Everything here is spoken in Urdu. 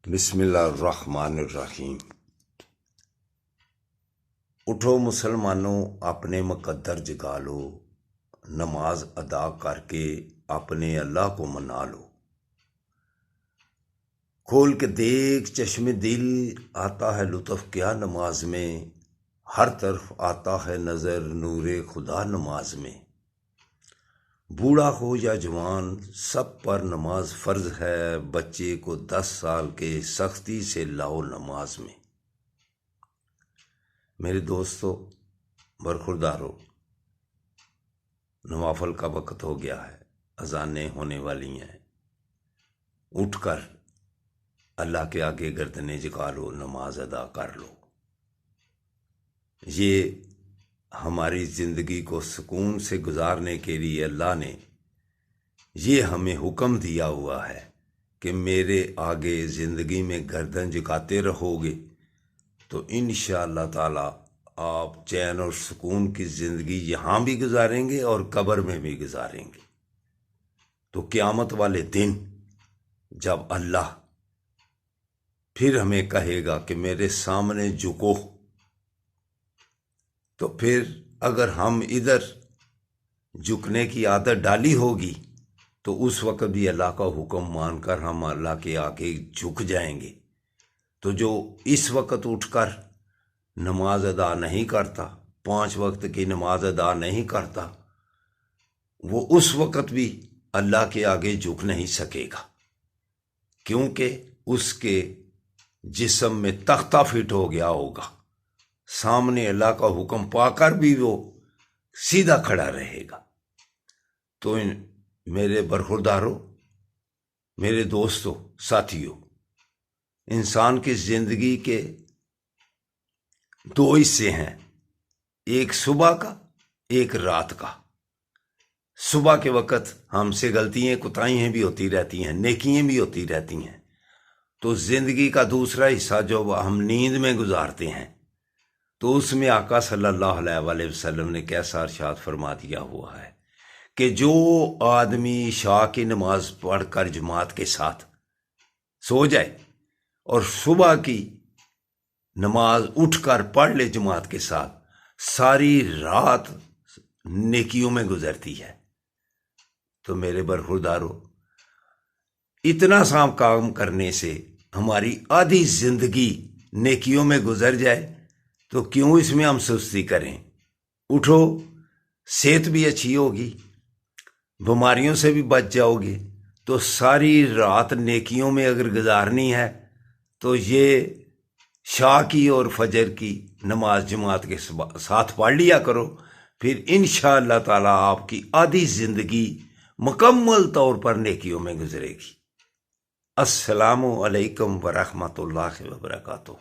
بسم اللہ الرحمن الرحیم۔ اٹھو مسلمانوں، اپنے مقدر جگا لو، نماز ادا کر کے اپنے اللہ کو منا لو۔ کھول کے دیکھ چشم دل، آتا ہے لطف کیا نماز میں، ہر طرف آتا ہے نظر نور خدا نماز میں۔ بوڑھا ہو یا جوان سب پر نماز فرض ہے، بچے کو 10 سال کے سختی سے لاؤ نماز میں۔ میرے دوستو، برخوردارو، نوافل کا وقت ہو گیا ہے، اذانیں ہونے والی ہیں۔ اٹھ کر اللہ کے آگے گردنیں جھکا لو، نماز ادا کر لو۔ یہ ہماری زندگی کو سکون سے گزارنے کے لیے اللہ نے یہ ہمیں حکم دیا ہوا ہے کہ میرے آگے زندگی میں گردن جھکاتے رہو گے تو انشاءاللہ تعالی آپ چین اور سکون کی زندگی یہاں بھی گزاریں گے اور قبر میں بھی گزاریں گے۔ تو قیامت والے دن جب اللہ پھر ہمیں کہے گا کہ میرے سامنے جھکو، تو پھر اگر ہم ادھر جھکنے کی عادت ڈالی ہوگی تو اس وقت بھی اللہ کا حکم مان کر ہم اللہ کے آگے جھک جائیں گے۔ تو جو اس وقت اٹھ کر نماز ادا نہیں کرتا، 5 وقت کی نماز ادا نہیں کرتا، وہ اس وقت بھی اللہ کے آگے جھک نہیں سکے گا، کیونکہ اس کے جسم میں تختہ فٹ ہو گیا ہوگا۔ سامنے اللہ کا حکم پا کر بھی وہ سیدھا کھڑا رہے گا۔ تو میرے برخورداروں، میرے دوستوں، ساتھیوں، انسان کی زندگی کے 2 حصے ہیں، ایک صبح کا، ایک رات کا۔ صبح کے وقت ہم سے غلطیاں کوتاہیاں بھی ہوتی رہتی ہیں، نیکیاں بھی ہوتی رہتی ہیں۔ تو زندگی کا دوسرا حصہ جو ہم نیند میں گزارتے ہیں، تو اس میں آقا صلی اللہ علیہ وآلہ وسلم نے کیسا ارشاد فرما دیا ہوا ہے کہ جو آدمی عشاء کی نماز پڑھ کر جماعت کے ساتھ سو جائے اور صبح کی نماز اٹھ کر پڑھ لے جماعت کے ساتھ، ساری رات نیکیوں میں گزرتی ہے۔ تو میرے برخوردارو، اتنا سا کام کرنے سے ہماری آدھی زندگی نیکیوں میں گزر جائے تو کیوں اس میں ہم سستی کریں؟ اٹھو، صحت بھی اچھی ہوگی، بیماریوں سے بھی بچ جاؤ گے۔ تو ساری رات نیکیوں میں اگر گزارنی ہے تو یہ عشاء کی اور فجر کی نماز جماعت کے ساتھ پڑھ لیا کرو، پھر انشاءاللہ تعالی آپ کی آدھی زندگی مکمل طور پر نیکیوں میں گزرے گی۔ السلام علیکم ورحمۃ اللہ وبرکاتہ۔